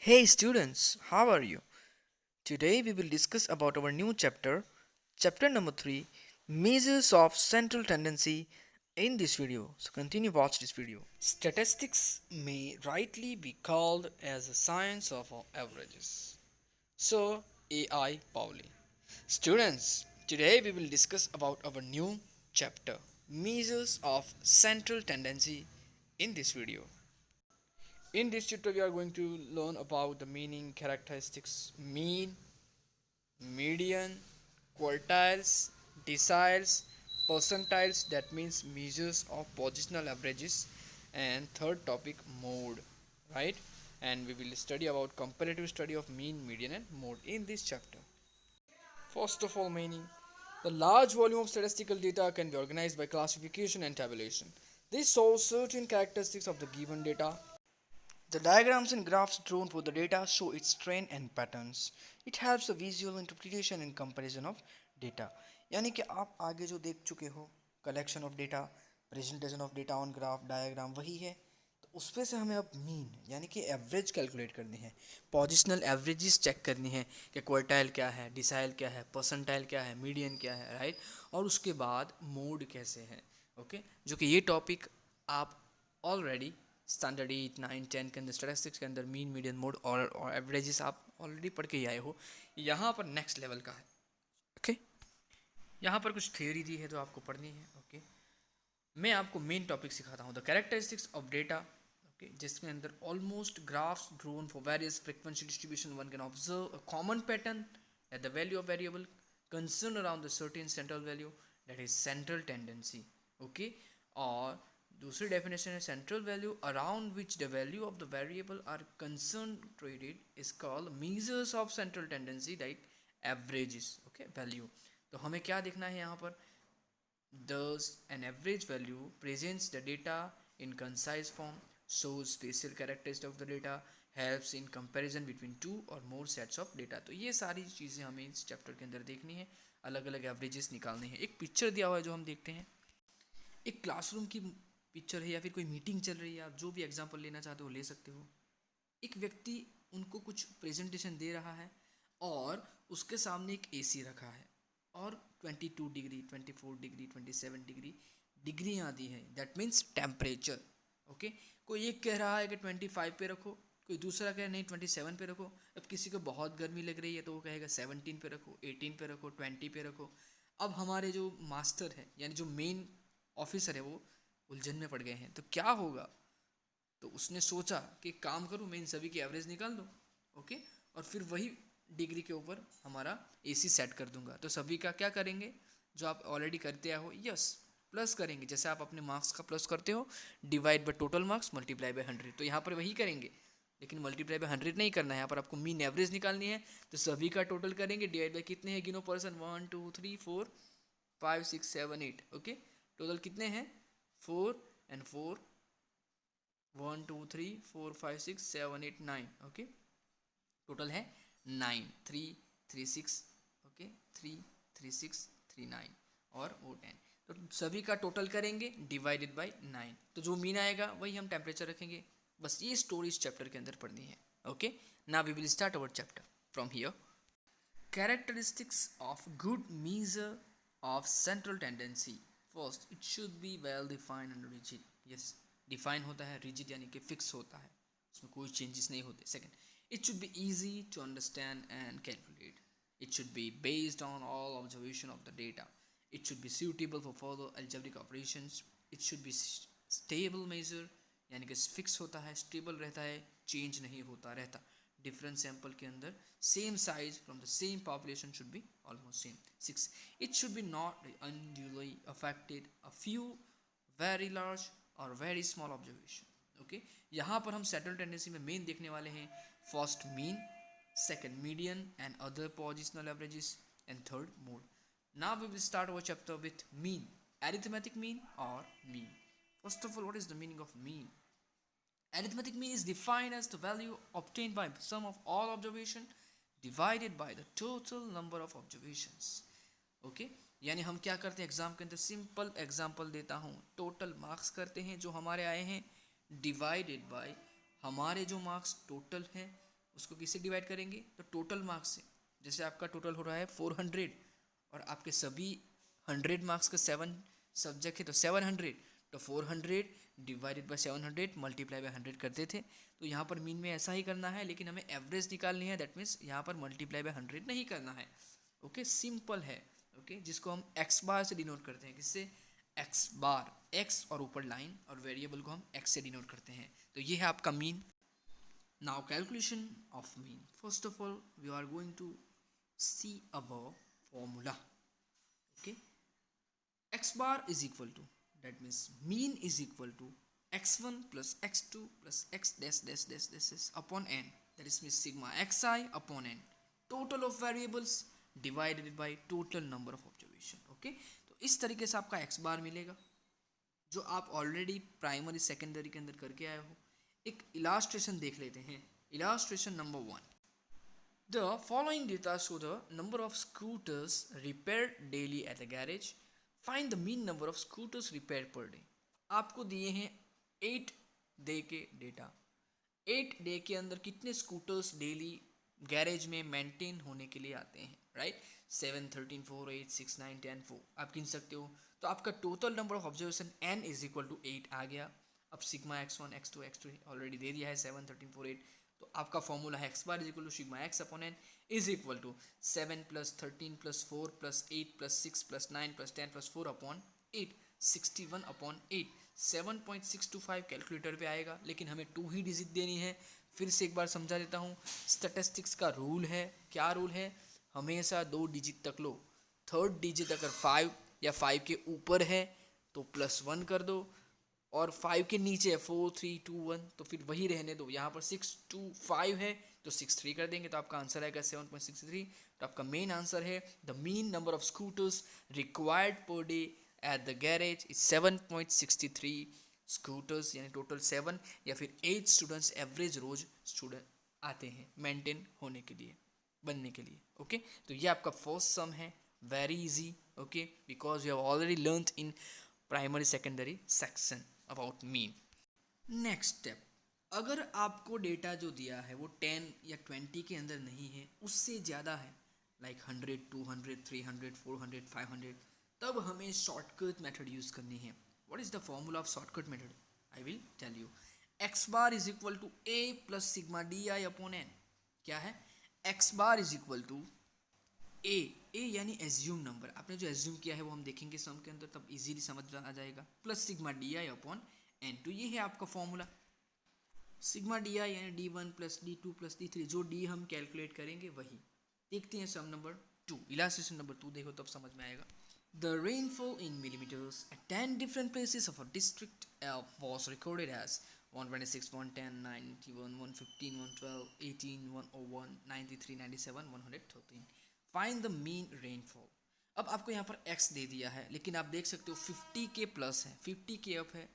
Hey students, how are you? Today we will discuss about our new chapter, chapter number 3, measures of central tendency in this video. So continue watch this video. Statistics may rightly be called as a science of averages. So AI Pauli. Students, today we will discuss about our new chapter, measures of central tendency in this video. In this tutorial, we are going to learn about the meaning, characteristics, mean, median, quartiles, deciles, percentiles, that means measures of positional averages, and third topic, mode, right? And we will study about comparative study of mean, median, and mode in this chapter. First of all, meaning. The large volume of statistical data can be organized by classification and tabulation. This shows certain characteristics of the given data. The diagrams and graphs drawn for the data show its trend and patterns. It helps a visual interpretation and comparison of data. यानी कि आप आगे जो देख चुके हो collection of data, presentation of data on graph, diagram वही है। तो उसमें से हमें अब मीन यानी कि एवरेज कैलकुलेट करनी है, पोजिशनल एवरेजेस चेक करनी है कि क्वार्टाइल क्या है, डिसाइल क्या है, परसेंटाइल क्या है, मीडियन क्या है, राइट। और उसके बाद मोड कैसे है, ओके, जो कि ये टॉपिक आप ऑलरेडी स्टैंडर्ड 8, 9, 10 के अंदर स्टैटिस्टिक्स के अंदर मीन, मीडियन, मोड और एवरेजेस आप ऑलरेडी पढ़ के ही आए हो। यहाँ पर नेक्स्ट लेवल का है, ओके। यहाँ पर कुछ थ्योरी दी है तो आपको पढ़नी है, ओके। मैं आपको मेन टॉपिक सिखाता हूँ, the characteristics of data, okay, जिसके अंदर almost graphs drawn for various frequency distribution one can observe a common pattern at the value of variable concern around the certain central value that is central tendency, okay. और दूसरी definition है central value around which the value of the variable are concentrated is called measures of central tendency that averages, okay, value. तो हमें क्या देखना है यहाँ पर, thus an average value presents the data in concise form, shows spatial characteristics of the data, helps in comparison between two or more sets of data। तो ये सारी चीज़ें हमें इस चैप्टर के अंदर देखनी है, अलग अलग एवरेजेस निकालने हैं। एक पिक्चर दिया हुआ है जो हम देखते हैं, एक क्लासरूम की पिक्चर है या फिर कोई मीटिंग चल रही है, आप जो भी एग्जांपल लेना चाहते हो ले सकते हो। एक व्यक्ति उनको कुछ प्रेजेंटेशन दे रहा है और उसके सामने एक एसी रखा है और 22 डिग्री, 24 डिग्री, 27 डिग्री डिग्रियाँ दी हैं, दैट मीन्स टेम्परेचर, ओके। कोई एक कह रहा है कि 25 पे रखो, कोई दूसरा कह नहीं 27 पे रखो। अब किसी को बहुत गर्मी लग रही है तो वो कहेगा 17 पे रखो, 18 पे रखो, 20 पे रखो। अब हमारे जो मास्टर है यानी जो मेन ऑफिसर है वो उलझन में पड़ गए हैं, तो क्या होगा। तो उसने सोचा कि काम करूँ मैं इन सभी की एवरेज निकाल दूँ, ओके, और फिर वही डिग्री के ऊपर हमारा एसी सेट कर दूंगा। तो सभी का क्या करेंगे, जो आप ऑलरेडी करते आए हो, यस, प्लस करेंगे। जैसे आप अपने मार्क्स का प्लस करते हो, divide by total marks multiply by 100, तो यहाँ पर वही करेंगे, लेकिन मल्टीप्लाई बाय 100 नहीं करना है, यहाँ पर आपको मीन एवरेज निकालनी है। तो सभी का टोटल करेंगे, डिवाइड बाय कितने हैं गिनो पर्सन, 1 2 3 4 5 6 7 8, ओके। टोटल कितने हैं, 4 एंड 4, 1 2 3 4 5 6 7 8 9, ओके। टोटल है 9, 3 3 6, ओके, 3 3 6 3 9 और वो 10। तो सभी का टोटल करेंगे डिवाइडेड बाय 9, तो जो मीन आएगा वही हम टेम्परेचर रखेंगे। बस ये स्टोरी इस चैप्टर के अंदर पढ़नी है, okay. Now we will start our chapter from here. Characteristics of good measure of central tendency. First, it should be well defined and rigid. Yes, define होता है, rigid यानी कि fix होता है, उसमें कोई changes नहीं होते। Second, it should be easy to understand and calculate. It should be based on all observation of the data. It should be suitable for further algebraic operations. It should be stable measure यानी कि fix होता है, stable रहता है, change नहीं होता रहता। Different sample के अंदर same size from the same population should be almost same. 6, it should be not unduly affected a few very large और वेरी स्मॉल ऑब्जर्वेशन, ओके। यहाँ पर हम सेटल टेंडेंसी में मेन देखने वाले हैं, first mean, second median and other positional averages, and third mode. Now we will start our chapter with mean, arithmetic mean or mean. First of all, what is the meaning of mean? Arithmetic mean is defined as the value obtained by sum of all observation divided by the total number of observations, okay। यानी हम क्या करते हैं exam के अंदर, simple example देता हूँ, total marks करते हैं जो हमारे आए हैं, डिवाइडेड बाय हमारे जो मार्क्स टोटल हैं उसको किससे डिवाइड करेंगे, तो टोटल मार्क्स से। जैसे आपका टोटल हो रहा है 400 और आपके सभी 100 मार्क्स का 7 सब्जेक्ट है तो 700, तो 400 डिवाइडेड बाय 700 मल्टीप्लाई बाय 100 करते थे। तो यहाँ पर मीन में ऐसा ही करना है, लेकिन हमें एवरेज निकालनी है, दैट मीन्स यहाँ पर मल्टीप्लाई बाय 100 नहीं करना है। ओके, सिंपल है। ओके, जिसको हम एक्स बार से डिनोट करते हैं, किससे, एक्स बार, एक्स और ऊपर लाइन, और वेरिएबल को हम एक्स से डिनोट करते हैं। तो ये है आपका mean. Now calculation of mean, first of all we are going to see above formula. Okay, x bar is equal to, that means mean is equal to x1 plus x2 plus x dash dash dash dash dash upon n, that is means sigma xi upon n, total of variables divided by total number of observation। Okay, तो इस तरीके से आपका x bar मिलेगा, जो आप already primary secondary के अंदर करके आए हो। एक इलास्ट्रेशन देख लेते हैं। Illustration number 1, the following data show the number of scooters repaired daily at the garage, find the mean number of scooters repaired per day। आपको दिए हैं 8 डे के डेटा, 8 डे के अंदर कितने स्कूटर्स डेली गैरेज में मेंटेन होने के लिए आते हैं, राइट। 7, 13, 4, 8, 6, 9, 10, 4 आप गिन सकते हो। तो आपका total number of observation n is equal to 8 आ गया। अब sigma x1 x2 x3 already दे दिया है, 7, 13, 4, 8। तो आपका फॉर्मूला है x bar is equal to sigma X upon N is equal to 7 plus 13 plus 4 plus 8 plus 6 plus 9 plus 10 plus 4 upon 8, 61 upon 8, 7.625 calculator पे आएगा, लेकिन हमें 2 ही डिजिट देनी है। फिर से एक बार समझा देता हूँ, स्टैटिस्टिक्स का रूल है, क्या रूल है, हमेशा 2 डिजिट तक लो। थर्ड डिजिट अगर 5 या 5 के ऊपर है तो +1 कर दो, और 5 के नीचे है 4, 3, 2, 1 तो फिर वही रहने दो। यहाँ पर 6, 2, 5 है तो 6, 3 कर देंगे, तो आपका आंसर आएगा 7.63। तो आपका मेन आंसर है the mean number of scooters required per day at the garage is 7.63 scooters, यानी टोटल 7 या फिर 8 स्टूडेंट्स एवरेज रोज स्टूडेंट आते हैं मेंटेन होने के लिए, बनने के लिए। ओके, तो ये आपका फर्स्ट सम है, very easy. Okay, because you have already learn in primary secondary section about mean. Next step, अगर आपको डेटा जो दिया है वो 10 या 20 के अंदर नहीं है, उससे ज़्यादा है, लाइक 100, 200, 300, 400, 500, तब हमें शॉर्टकट मेथड यूज़ करनी है। What is the formula of shortcut method? I will tell you. X bar is equal to A plus sigma D I upon n. क्या है? X bar is equal to a यानी assume number, आपने जो assume किया है वो हम देखेंगे सम के अंदर, तब इजीली समझ आ जाएगा, plus sigma D I upon N. तो ये है आपका फॉर्मूला। सिग्मा डी आई यानी D1 plus D2 plus D3, जो डी हम कैलकुलेट करेंगे वही। देखते हैं सम नंबर 2, इलास्ट्रेशन नंबर 2 देखो तब समझ में आएगा। The rainfall in millimetres at 10 different places of a district was recorded as 126, 110, 91, 115, 112, 18, 101, 93, 97, 113। Find the mean rainfall. अब आपको यहाँ पर x दे दिया है, लेकिन आप देख सकते हो 50 के प्लस है, 50 के अप है,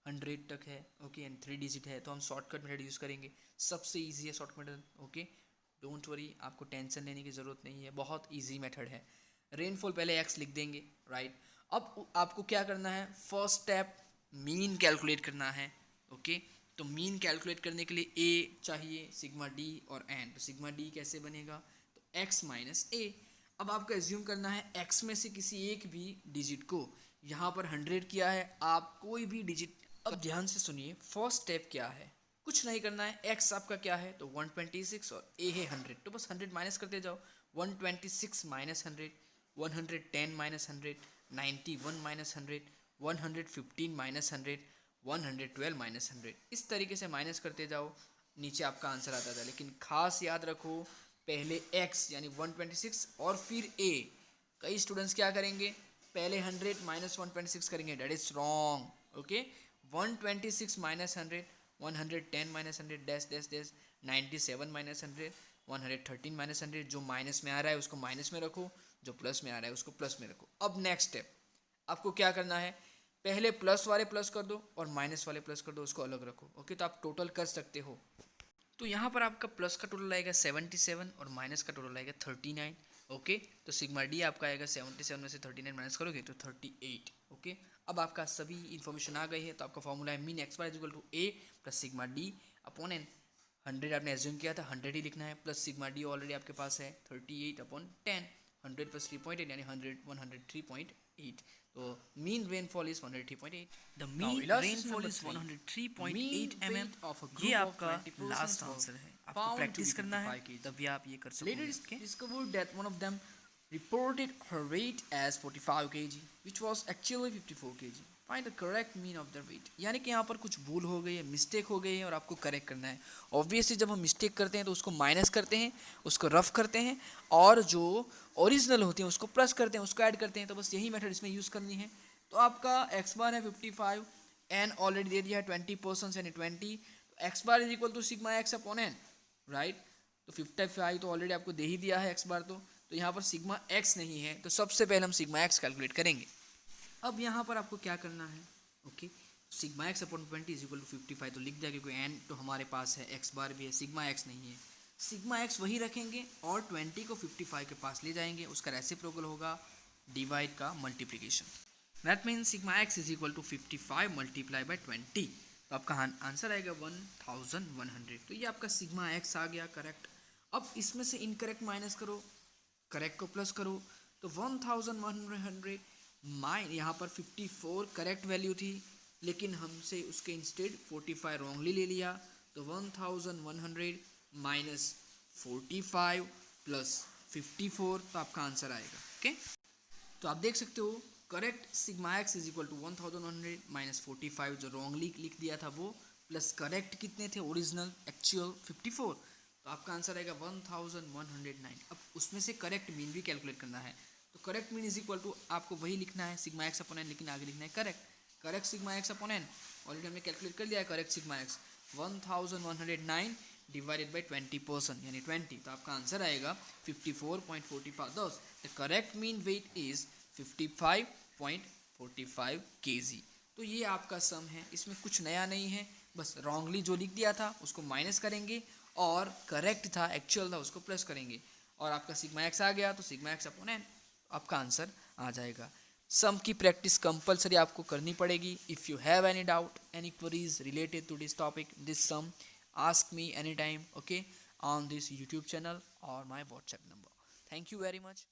100 तक है। ओके, एंड 3 डिजिट है, तो हम शॉर्टकट मेथड यूज़ करेंगे। सबसे इजी है shortcut method. Okay, don't worry, आपको टेंशन लेने की ज़रूरत नहीं है, बहुत इजी मेथड है। रेनफॉल पहले x लिख देंगे, राइट। अब आपको क्या करना है, फर्स्ट स्टेप मीन कैलकुलेट करना है। ओके, तो मीन कैलकुलेट करने के लिए a चाहिए, सिग्मा d और n। तो सिग्मा d कैसे बनेगा, तो x माइनस a। अब आपको एज्यूम करना है x में से किसी एक भी डिजिट को, यहाँ पर 100 किया है, आप कोई भी डिजिट। अब ध्यान से सुनिए, फर्स्ट स्टेप क्या है, कुछ नहीं करना है। x आपका क्या है, तो 126 और a है 100, तो बस 100 माइनस करते जाओ। 126 minus 100, 110 minus 100, 91 minus 100, 115 minus 100, 112 minus 100, इस तरीके से माइनस करते जाओ, नीचे आपका आंसर आता था। लेकिन खास याद रखो, पहले x यानी 126 और फिर a। कई स्टूडेंट्स क्या करेंगे, पहले 100 माइनस 126 करेंगे, that is wrong. Okay, 126 minus 100, 110 minus 100, dash dash dash, 97 minus 100, 113 minus 100। जो माइनस में आ रहा है उसको माइनस में रखो, जो प्लस में आ रहा है उसको प्लस में रखो। अब नेक्स्ट स्टेप आपको क्या करना है, पहले प्लस वाले प्लस कर दो और माइनस वाले प्लस कर दो, उसको अलग रखो। ओके, तो आप टोटल कर सकते हो। तो यहाँ पर आपका प्लस का टोटल आएगा 77 और माइनस का टोटल आएगा 39। ओके, तो सिग्मा डी आपका आएगा 77 में से 39 माइनस करोगे तो 38। ओके, अब आपका सभी इन्फॉर्मेशन आ गई है, तो आपका फॉर्मूला है mean X bar equal to A plus sigma D upon N. 100 आपने एज्यूम किया था, 100 ही लिखना है, प्लस सिग्मा डी ऑलरेडी आपके पास है 38/10, 100 प्लस 3.8 यानी 103.8. तो mean rainfall is 103.8. The Now mean illustration rainfall number is 3. 103.8 Mean mm. weight of a ये group of आपका 20 persons लास्ट was आंसर है, आपको found to प्रैक्टिस be करना है 55 kg. तभी आप ये कर Later सकोगे. it is Okay? discovered that one of them reported her weight as 45 kg, which was actually 54 kg. Find the correct mean of their weight. यानी कि यहाँ पर कुछ भूल हो गई है, मिस्टेक हो गई है और आपको करेक्ट करना है. ऑब्वियसली जब हम मिस्टेक करते हैं तो उसको माइनस करते हैं, उसको रफ करते हैं, और जो ओरिजिनल होती है उसको प्लस करते हैं, उसको ऐड करते हैं. तो बस यही मेथड इसमें यूज़ करनी है. तो आपका एक्स बार है 55, एन ऑलरेडी दे दिया है 20% यानी 20. तो X bar is equal to sigma X upon N, right. तो 55 तो ऑलरेडी आपको दे ही दिया है एक्स बार. तो यहाँ पर सिग्मा एक्स नहीं है, तो सबसे पहले हम सिग्मा एक्स कैलकुलेट करेंगे. अब यहाँ पर आपको क्या करना है, okay. Sigma X upon 20 is equal to 55 तो लिख दिया, क्योंकि एन तो हमारे पास है, एक्स बार भी है, सिग्मा एक्स नहीं है. सिग्मा एक्स वही रखेंगे और 20 को 55 के पास ले जाएंगे, उसका रेसिप्रोकल होगा डिवाइड का multiplication. That means sigma X is equal to 55 multiply by 20. तो आपका आंसर आएगा 1100. तो ये आपका सिग्मा एक्स आ गया करेक्ट. अब इसमें से इनकरेक्ट माइनस करो, करेक्ट को प्लस करो. तो 1100 माइन, यहाँ पर 54 करेक्ट वैल्यू थी, लेकिन हमसे उसके इंस्टेड 45 रॉन्गली ले लिया. तो 1100 माइनस 45 प्लस 54, तो आपका आंसर आएगा. ओके. तो आप देख सकते हो correct sigma X is equal to 1100 minus 45, जो रॉन्गली लिख दिया था वो, प्लस करेक्ट कितने थे ओरिजिनल एक्चुअल 54. तो आपका आंसर आएगा 1109. अब उसमें से करेक्ट मीन भी कैलकुलेट करना है. तो correct mean is equal to आपको वही लिखना है सिग्मा एक्स अपॉन एन, लेकिन आगे लिखना है correct sigma X upon N. Already हमने कैलकुलेट कर लिया है correct sigma X 1109 divided by 20% यानी 20. तो आपका आंसर आएगा 54.45. This the correct mean weight is 55.45 kg. तो ये आपका सम है, इसमें कुछ नया नहीं है, बस रॉन्गली जो लिख दिया था उसको माइनस करेंगे और करेक्ट था एक्चुअल था उसको प्लस करेंगे, और आपका सिग्मा एक्स आ गया. तो सिग्मा एक्स अपॉन एन आपका आंसर आ जाएगा. सम की प्रैक्टिस कंपलसरी आपको करनी पड़ेगी. If you have any doubt, any queries related to this topic, this sum, ask me anytime, okay, on this YouTube channel or my WhatsApp number. Thank you very much.